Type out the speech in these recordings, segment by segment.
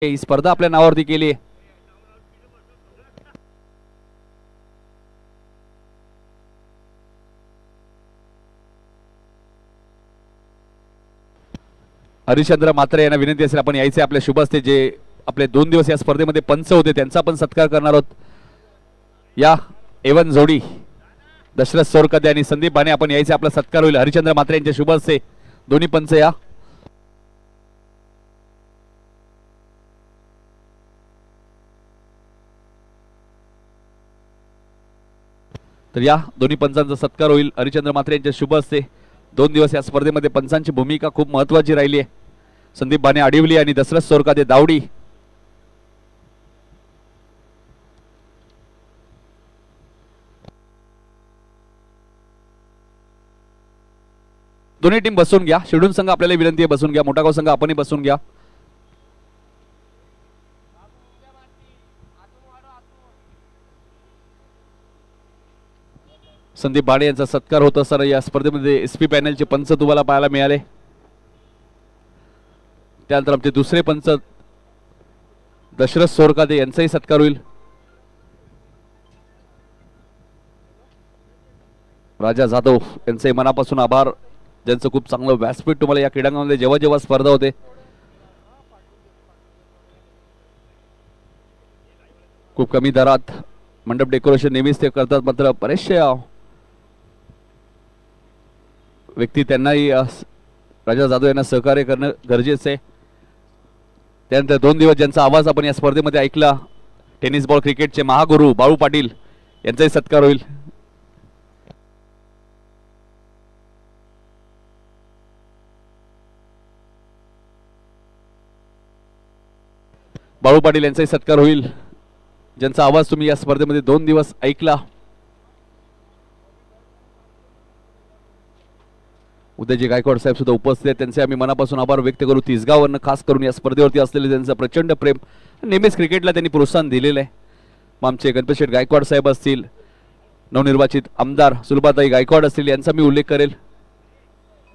ही स्पर्धा आपल्या नावावरती केली. हरिश्चंद्र म्हात्रे यांना विनंती असेल आपण यायचे आपल्या शुभ हस्ते जे आपले 2 दिवस या स्पर्धेमध्ये पंच होते त्यांचा पण सत्कार करणार आहोत. या एवन जोडी दशरथ सोरकदे आणि संदीप बाणे आपण यायचे आपला सत्कार होईल. हरिश्चंद्र म्हात्रे यांच्या शुभ हस्ते दोन्ही पंच या. तर या दोन्ही पंचांचा सत्कार होईल हरिश्चंद्र म्हात्रे यांच्या शुभ हस्ते. 2 दिवस या स्पर्धेमध्ये पंचांची भूमिका खूप महत्त्वाची राहिली आहे. संदीप बाणे आडिवली आणि दशरथ सोरकदे दावडी. दोन्ही टीम बसून घ्या. शिडून संघ आपल्याला विनंती आहे बसून घ्या. मोठागाव संघ आपणही बसून घ्या. संदीप बाणे यांचा सत्कार होत असताना या स्पर्धेमध्ये एसपी पॅनलचे पंच तुम्हाला पाहायला मिळाले. त्यानंतर आमचे दुसरे पंच दशरथ सोरकदे यांचाही सत्कार होईल. राजा जाधव यांचे मनापासून आभार ज्यांचं खूप चांगलं व्यासपीठ तुम्हाला या क्रीडांगणामध्ये जेव्हा जेव्हा स्पर्धा होते खूप कमी दरात मंडप डेकोरेशन नेहमीच ते करतात. मात्र बरेचसे व्यक्ती त्यांनाही राजा जाधव यांना सहकार्य करणं गरजेचं आहे. त्यानंतर 2 दिवस ज्यांचा आवाज आपण या स्पर्धेमध्ये ऐकला टेनिस बॉल क्रिकेटचे महागुरु बाळू पाटील यांचाही सत्कार होईल. बाळू पाटील यांचाही सत्कार होईल ज्यांचा आवाज तुम्ही या स्पर्धेमध्ये 2 दिवस ऐकला. उदयजी गायकवाड साहेब सुद्धा उपस्थित आहेत. त्यांचे आम्ही मनापासून आभार व्यक्त करू. तिसगाववरनं खास करून या स्पर्धेवरती असलेले त्यांचं प्रचंड प्रेम नेहमीच क्रिकेटला त्यांनी प्रोत्साहन दिलेलं आहे. मग आमचे गणपत शेठ गायकवाड साहेब असतील नवनिर्वाचित आमदार सुलभाताई गायकवाड असतील यांचा मी उल्लेख करेल.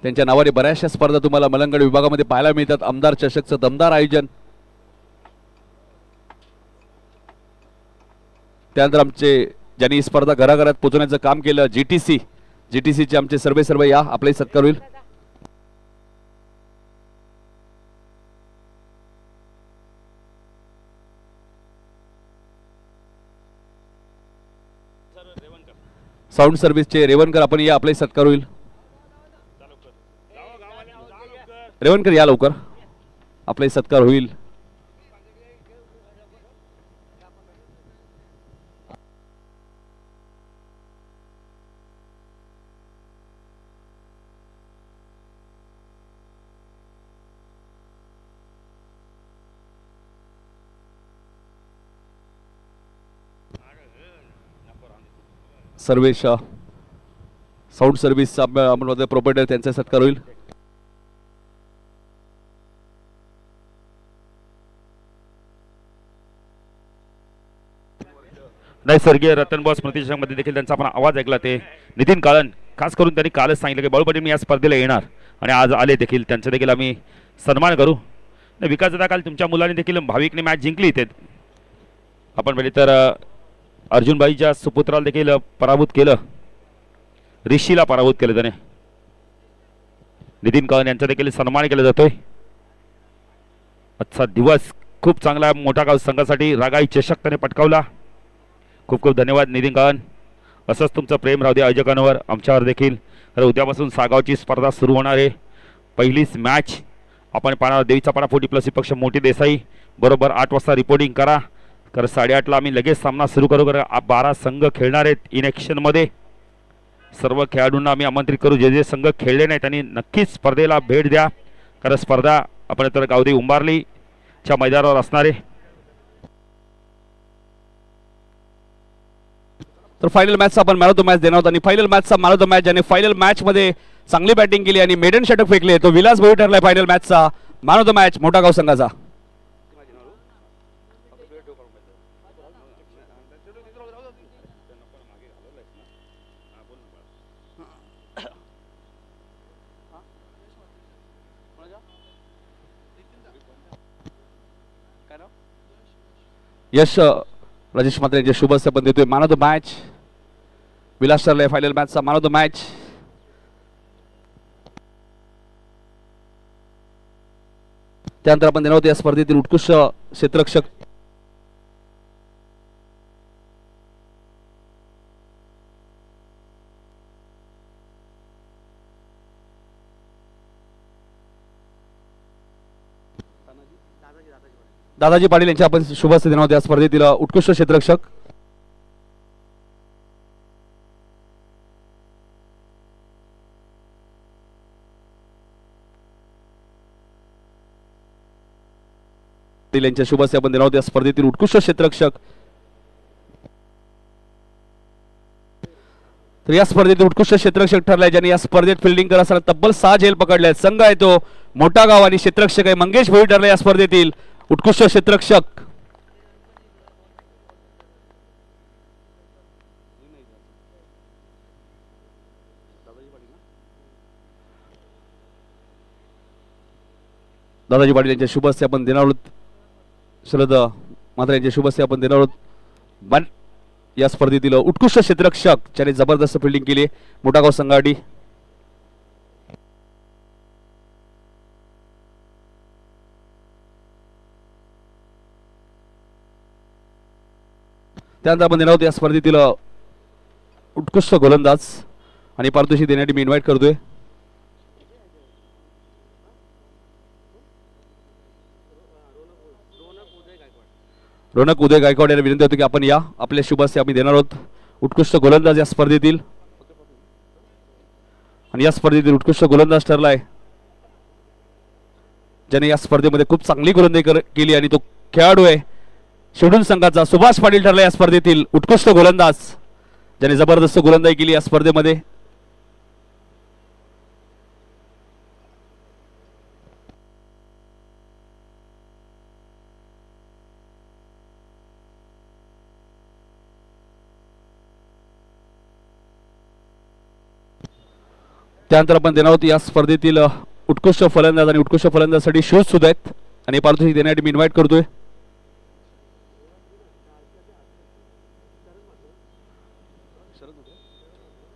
त्यांच्या नावाने बऱ्याचशा स्पर्धा तुम्हाला मलंगड विभागामध्ये पाहायला मिळतात. आमदार चषकचं दमदार आयोजन. त्यानंतर आमचे ज्यांनी स्पर्धा घराघरात पोहोचवण्याचं काम केलं जीटीसीचे आमचे सर्व या आपलाही सत्कार होईल. साऊंड सर्व्हिसचे रेवणकर आपण या आपलाही सत्कार होईल. रेवणकर या लवकर आपलाही सत्कार होईल. सर्वेश साऊंड सर्व्हिसचा आपण प्रोपरायटर त्यांचा सत्कार होईल. नैसर्गिक रतनबॉस स्मृतीमध्ये देखील त्यांचा आपण आवाज ऐकला. ते नितीन काळन खास करून त्यांनी कालच सांगितलं की बाळू पाटील मी या स्पर्धेला येणार आणि आज आले देखील. त्यांचा देखील आम्ही सन्मान करू. विकास दादा काल तुमच्या मुलांनी देखील भाविकने मॅच जिंकली. ते आपण पहिले तर अर्जुनबाईच्या सुपुत्राला देखील पराभूत केलं. ऋषीला पराभूत केलं त्याने. नितीन काळन यांचा देखील सन्मान केला जातोय. आजचा दिवस खूप चांगला मोठा गाव संघासाठी रागाई चषक त्याने पटकावला. खूप खूप धन्यवाद नितीन काळन. असंच तुमचं प्रेम राहू दे आयोजकांवर आमच्यावर देखील. तर उद्यापासून सागावची स्पर्धा सुरू होणार आहे. पहिलीच मॅच आपण पाहणार देवीचा पाडा 40+ विपक्ष मोठी देसाई. बरोबर 8 वाजता रिपोर्टिंग करा. तर 8:30ला आम्ही लगेच सामना सुरू करू. 12 संघ खेळणार आहेत इन ॲक्शनमध्ये. सर्व खेळाडूंना आम्ही आमंत्रित करू. जे जे संघ खेळले नाही त्यांनी नक्कीच स्पर्धेला भेट द्या. कारण स्पर्धा आपण तर गावदेवी उंबारलीच्या मैदानावर असणार आहे. तर फायनल मॅचचा आपण मॅन ऑफ द मॅच देणार आहोत आणि फायनल मॅचचा मॅन ऑफ द मॅच ज्याने फायनल मॅच मध्ये चांगली बॅटिंग केली आणि मेडन षटक फेकले तो विलास भोई ठरलाय फायनल मॅचचा man of the match Mothagaon संघाचा. काय यश राजेश मात्रे यांचे शुभ हस्ते आपण देतोय man of the match. Vilas ठरलाय फायनल मॅचचा मॅन ऑफ द मॅच. त्यानंतर आपण देणार आहोत या स्पर्धेतील उत्कृष्ट क्षेत्ररक्षक दादाजी पाटील यांचे आपण शुभ हस्ते देणार आहोत या स्पर्धेतील उत्कृष्ट क्षेत्ररक्षक. यांच्या शुभ हस्ते आपण देणार आहोत या स्पर्धेतील उत्कृष्ट क्षेत्ररक्षक. तर या स्पर्धेतील उत्कृष्ट क्षेत्ररक्षक ठरलाय ज्यांनी या स्पर्धेत फिल्डिंग करत असताना तब्बल 6 झेल पकडले आहेत. संघ आहे तो मोठा गाव आणि क्षेत्ररक्षक आहे मंगेश भोई ठरला या स्पर्धेतील उत्कृष्ट क्षेत्ररक्षक. दादाजी पाटील यांच्या शुभ हस्ते आपण देणार आहोत. शरद मात्र यांच्या शुभ हस्ते आपण देणार आहोत या स्पर्धेतील उत्कृष्ट क्षेत्ररक्षक ज्याने जबरदस्त फिल्डिंग केली मोठागाव संघाडी. त्यानंतर आपण देणार आहोत या स्पर्धेतील उत्कृष्ट गोलंदाज आणि पारितोषिक देण्यासाठी मी इन्व्हाइट करतोय रोनक उदय गायकवाड यांना विनंती होती की आपण या आपल्या शुभ हस्ते आम्ही देणार आहोत उत्कृष्ट गोलंदाज या स्पर्धेतील. आणि या स्पर्धेतील उत्कृष्ट गोलंदाज ठरलाय ज्याने या स्पर्धेमध्ये खूप चांगली गोलंदाजी केली आणि तो खेळाडू आहे शिवडून संघाचा सुभाष पाटील ठरला या स्पर्धेतील उत्कृष्ट गोलंदाज ज्याने जबरदस्त गोलंदाजी केली या स्पर्धेमध्ये. त्यानंतर आपण देणार आहोत या स्पर्धेतील उत्कृष्ट फलंदाज आणि उत्कृष्ट फलंदाजासाठी शूज सुद्धा आहेत आणि पारितोषिक देण्यासाठी मी इन्व्हाइट करतोय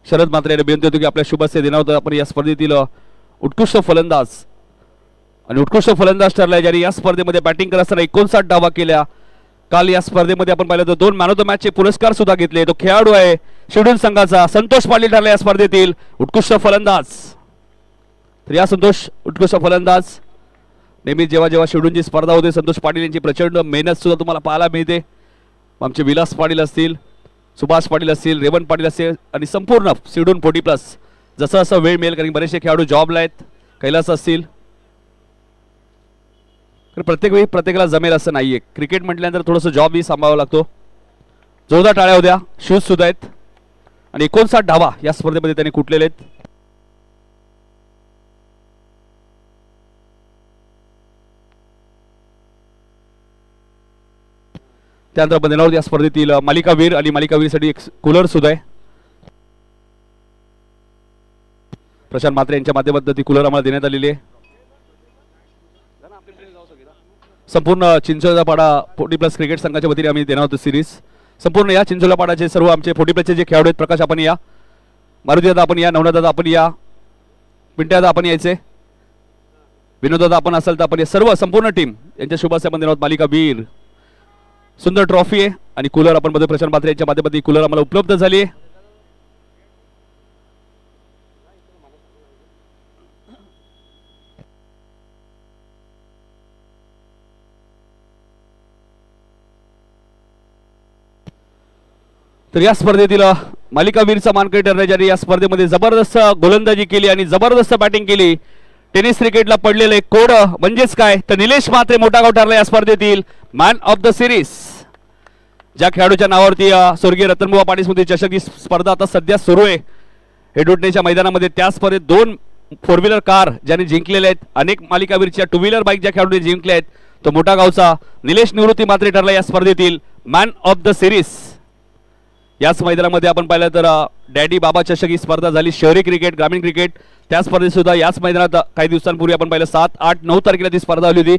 शरद मात्रे यांना विनंती होती की आपल्या शुभ हस्ते देणार होतं आपण या स्पर्धेतील उत्कृष्ट फलंदाज आणि उत्कृष्ट फलंदाज ठरलाय ज्यांनी या स्पर्धेमध्ये बॅटिंग करत असताना 59 धावा केल्या. काल या स्पर्धेमध्ये आपण पाहिलं तर 2 मॅन ऑफ द मॅचचे पुरस्कार सुद्धा घेतले. तो खेळाडू आहे शिवडून संघाचा संतोष पाटील ठरला या स्पर्धेतील उत्कृष्ट फलंदाज. तर या संतोष उत्कृष्ट फलंदाज नेहमी जेव्हा शिवडूनची स्पर्धा होते संतोष पाटील यांची प्रचंड मेहनत सुद्धा तुम्हाला पाहायला मिळते. आमचे विलास पाटील असतील सुभाष पाटील असतील रेवंत पाटील असतील आणि संपूर्ण शिवडून 40+ जसं असं वेळ मिळेल कारण बरेचसे खेळाडू जॉबला आहेत कैलास असतील तर प्रत्येक वेळी प्रत्येकाला जमेल असं नाहीये. क्रिकेट म्हटल्यानंतर थोडंसं जॉबही सांभाळावा लागतो. जोरदार टाळ्या होत्या. शूज सुद्धा आहेत आणि 59 धावा या स्पर्धेमध्ये त्यांनी कुटलेले आहेत. त्यानंतर आपण देणार आहोत या स्पर्धेतील मालिकावीर आणि मालिकावीरसाठी एक कूलर सुद्धा आहे. प्रशांत मात्रे यांच्या माध्यमातून ती कूलर आम्हाला देण्यात आलेली आहे. संपूर्ण चिंचोळापाडा 40+ क्रिकेट संघाच्या वतीने आम्ही देणार आहोत सिरीज. संपूर्ण या चिंचोळापाडाचे सर्व आमचे 40+ जे खेळाडू आहेत प्रकाश आपण या मारुती दादा आपण या नवनाथ दादा आपण या पिंट्या दादा आपण यायचे विनोद दादा आपण असाल तर आपण या सर्व संपूर्ण टीम यांच्या शुभ हस्ते आपण देणार आहोत मालिकावीर. सुंदर ट्रॉफी आहे आणि कूलर आपण मध्ये प्रशांत मात्रे यांच्या माध्यमातून कूलर आम्हाला उपलब्ध झाली आहे. तर या स्पर्धेतील मालिकावीरचा मानकरी ठरला ज्याने या स्पर्धेमध्ये जबरदस्त गोलंदाजी केली आणि जबरदस्त बॅटिंग केली. टेनिस क्रिकेटला पडलेलं एक कोड म्हणजेच काय तर निलेश म्हात्रे मोठागाव ठरला या स्पर्धेतील मॅन ऑफ द सिरीज. ज्या खेळाडूच्या नावावरती स्वर्गीय रतनबुवा पाटील स्मृती चषक ही स्पर्धा आता सध्या सुरू आहे हेडवटनेच्या मैदानामध्ये. त्या स्पर्धेत 2 4 व्हीलर कार ज्यांनी जिंकलेल्या आहेत. अनेक मालिकावीरच्या 2 व्हीलर बाईक ज्या खेळाडूंनी जिंकल्या आहेत तो मोठागावचा निलेश निवृत्ती म्हात्रे ठरला या स्पर्धेतील मॅन ऑफ द सिरीज. याच मैदानामध्ये आपण पाहिलं तर डॅडी बाबा चषक ही स्पर्धा झाली. शहरी क्रिकेट ग्रामीण क्रिकेट त्या स्पर्धेत सुद्धा याच मैदानात काही दिवसांपूर्वी आपण पाहिलं 7, 8, 9 तारखेला ती स्पर्धा आली होती.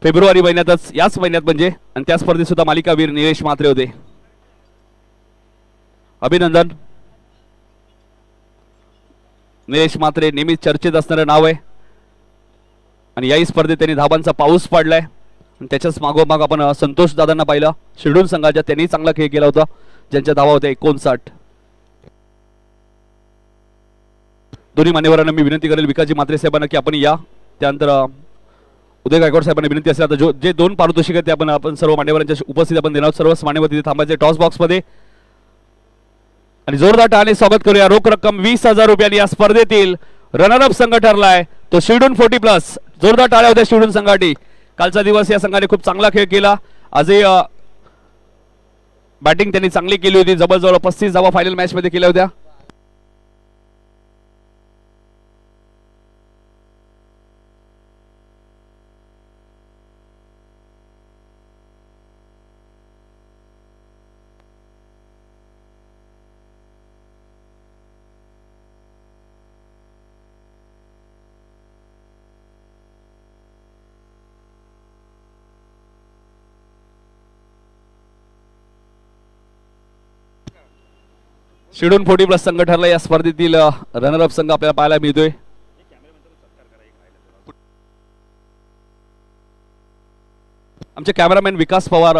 फेब्रुवारी महिन्यातच, याच महिन्यात म्हणजे, आणि त्या स्पर्धेत सुद्धा मालिकावीर निलेश म्हात्रे होते. अभिनंदन. निलेश म्हात्रे नेहमीच चर्चेत असणारं नाव आहे आणि याही स्पर्धेत त्यांनी धाबांचा पाऊस पाडलाय. त्याच्याच मागोमाग आपण संतोष दादांना पाहिलं शिरडून संघाच्या, त्यांनी चांगला खेळ केला होता, ज्यांच्या धावा होत्या 59. दोन्ही मान्यवरांना मी विनंती करेल विकासजी म्हात्रे साहेबांना की आपण या. त्यानंतर उदय गायकवाड साहेबांना विनंती असेल आता जे 2 पारितोषिक आहेत ते आपण सर्व मान्यवरांच्या उपस्थित आपण देणार. सर्वच मान्यवर तिथे थांबायचे टॉस बॉक्स मध्ये आणि जोरदार टाळ्याने स्वागत करूया. रोख रक्कम 20,000 रुपयांनी या स्पर्धेतील रनरअप संघ ठरलाय तो शिरडून 40+. जोरदार टाळ्या होत्या शिरडून संघासाठी. कालचा दिवस या संघाने खूप चांगला खेळ केला. आजही बॅटिंग त्यांनी चांगली केली होती. जवळजवळ 35 धावा फायनल मॅच मध्ये केल्या होत्या. शिरडून 40+ संघ ठरला. या स्पर्धेतील रनरअप संघ आपल्याला पाहायला मिळतोय. आमचे कॅमेरामॅन विकास पवार,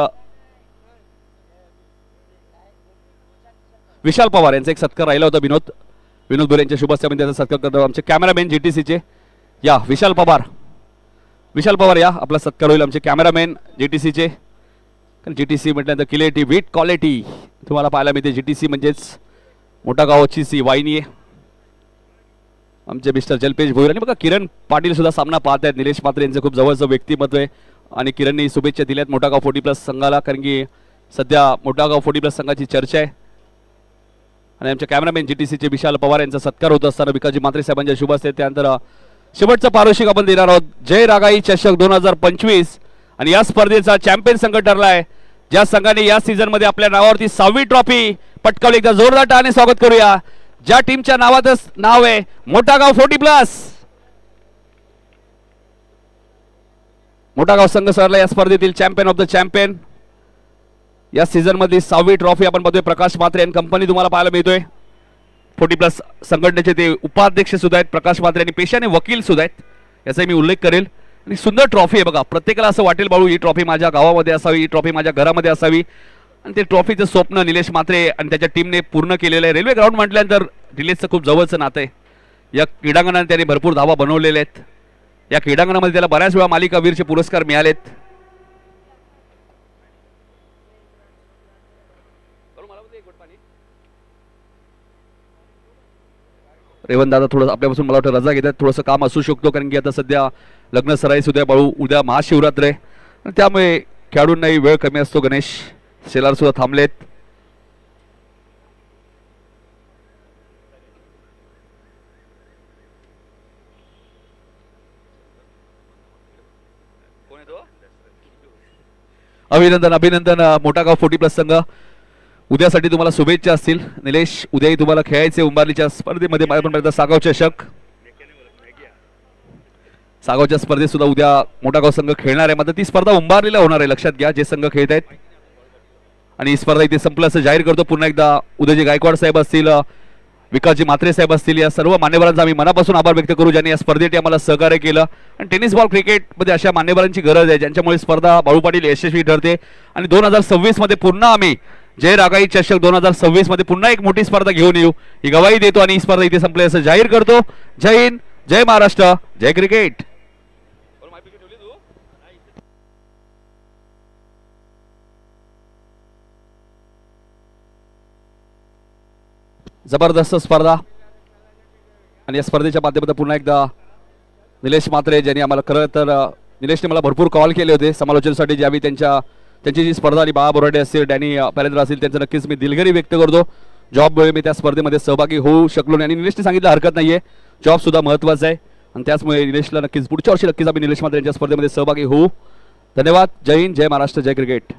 विशाल पवार यांचा एक सत्कार राहिला होता. विनोद बोरे यांच्या शुभ हस्ते त्याचा सत्कार करतो. आमचे कॅमेरामॅन जीटीसीचे या विशाल पवार या, आपला सत्कार होईल. आमचे कॅमेरामॅन जीटीसीचे, जीटीसी म्हटल्यानंतर क्लिअरिटी विथ क्वालिटी तुम्हाला पाहायला मिळते. जीटीसी म्हणजेच मोठा गावाची सी वाहिनी आहे. आमचे मिस्टर जलपेश भोईर आणि बघा किरण पाटील सुद्धा सामना पाहत आहेत. निलेश म्हात्रे यांचं खूप जवळचं व्यक्तिमत्व आहे आणि किरणनी शुभेच्छा दिल्यात मोठा गाव 40+ संघाला, कारण की सध्या मोठा गाव 40+ संघाची चर्चा आहे. आणि आमच्या कॅमेरामॅन जीटीसीचे विशाल पवार यांचा सत्कार होत असताना विकासजी म्हात्रे साहेबांच्या शुभ असते. त्यानंतर शेवटचं पारितोषिक आपण देणार आहोत. जय रागाई चषक 2025 आणि या स्पर्धेचा चॅम्पियन संघ ठरला आहे ज्या संघाने या सीझन मध्ये आपल्या नावावरती 6वी ट्रॉफी पटकावली. एकदा जोरदार टाळ्याने स्वागत करूया. ज्या टीमच्या नावातच नाव आहे मोठा गाव 40+. मोठा गाव संघ सरला या स्पर्धेतील चॅम्पियन ऑफ द चॅम्पियन. या सीझन मध्ये 6वी ट्रॉफी आपण बघतोय. प्रकाश म्हात्रे आणि कंपनी तुम्हाला पाहायला मिळतोय. 40+ संघटनेचे ते उपाध्यक्ष सुद्धा आहेत प्रकाश म्हात्रे आणि पेशाने वकील सुद्धा आहेत, याचा मी उल्लेख करेल. आणि सुंदर ट्रॉफी आहे बघा. प्रत्येकाला असं वाटेल बाळू ही ट्रॉफी माझ्या गावामध्ये असावी, ही ट्रॉफी माझ्या घरामध्ये असावी. आणि ते ट्रॉफीचं स्वप्न निलेश म्हात्रे आणि त्याच्या टीमने पूर्ण केलेलं आहे. रेल्वे ग्राउंड म्हटल्यानंतर रिलेजचं खूप जवळचं नातं आहे. या क्रीडांगणाने त्याने भरपूर धावा बनवलेल्या आहेत. या क्रीडांगणामध्ये त्याला बऱ्याच वेळा मालिकावीरचे पुरस्कार मिळालेत. रेवंत दादा थोडं आपल्यापासून मला वाटतं रजा घेतात, थोडंसं काम असू शकतो, कारण की आता सध्या लग्न सराई सुद्धा बाळू, उद्या महाशिवरात्र आहे, त्यामुळे खेळाडूंनाही वेळ कमी असतो. गणेश शेलार सुद्धा थांबलेत. अभिनंदन मोठा गाव 40+ संघ. उद्यासाठी तुम्हाला शुभेच्छा असतील. निलेश, उद्याही तुम्हाला खेळायचे उंबारलीच्या स्पर्धेमध्ये. सागावच्या स्पर्धेत सुद्धा उद्या मोठा गाव संघ खेळणार आहे. मात्र ती स्पर्धा उंबारलीला होणार आहे, लक्षात घ्या जे संघ खेळत आहेत. आणि ही स्पर्धा इथे संपलं असं जाहीर करतो. पुन्हा एकदा उदयजी गायकवाड साहेब असतील, विकासजी म्हात्रे साहेब असतील, या सर्व मान्यवरांचा आम्ही मनापासून आभार व्यक्त करू ज्यांनी या स्पर्धेत आम्हाला सहकार्य केलं. आणि टेनिस बॉल क्रिकेटमध्ये अशा मान्यवरांची गरज आहे ज्यांच्यामुळे स्पर्धा बाळू पाटील यशस्वी ठरते. आणि 2026 मध्ये पुन्हा आम्ही जय रागाई चषक 2026 मध्ये पुन्हा एक मोठी स्पर्धा घेऊन येऊ ही गवाही देतो. आणि ही स्पर्धा इथे संपली असं जाहीर करतो. जय हिंद, जय महाराष्ट्र, जय क्रिकेट. जबरदस्त स्पर्धा. आणि या स्पर्धेच्या माध्यमातून पुन्हा एकदा निलेश म्हात्रे ज्यांनी आम्हाला, खरं तर निलेशने मला भरपूर कॉल केले होते समालोचनासाठी, ज्यावेळी त्यांची जी स्पर्धा आणि बाळा बोराडे असतील, डॅनी पॅरेंद्र असतील, त्यांचं नक्कीच मी दिलगिरी व्यक्त करतो. जॉबमुळे मी त्या स्पर्धेमध्ये सहभागी होऊ शकलो नाही. आणि निलेशने सांगितलं हरकत नाहीये, जॉब सुद्धा महत्त्वाचा आहे. आणि त्याचमुळे निलेशला नक्कीच पुढच्या वर्षी नक्कीच आम्ही निलेश म्हात्रे यांच्या स्पर्धेमध्ये सहभागी होऊ. धन्यवाद. जय हिंद, जय महाराष्ट्र, जय क्रिकेट.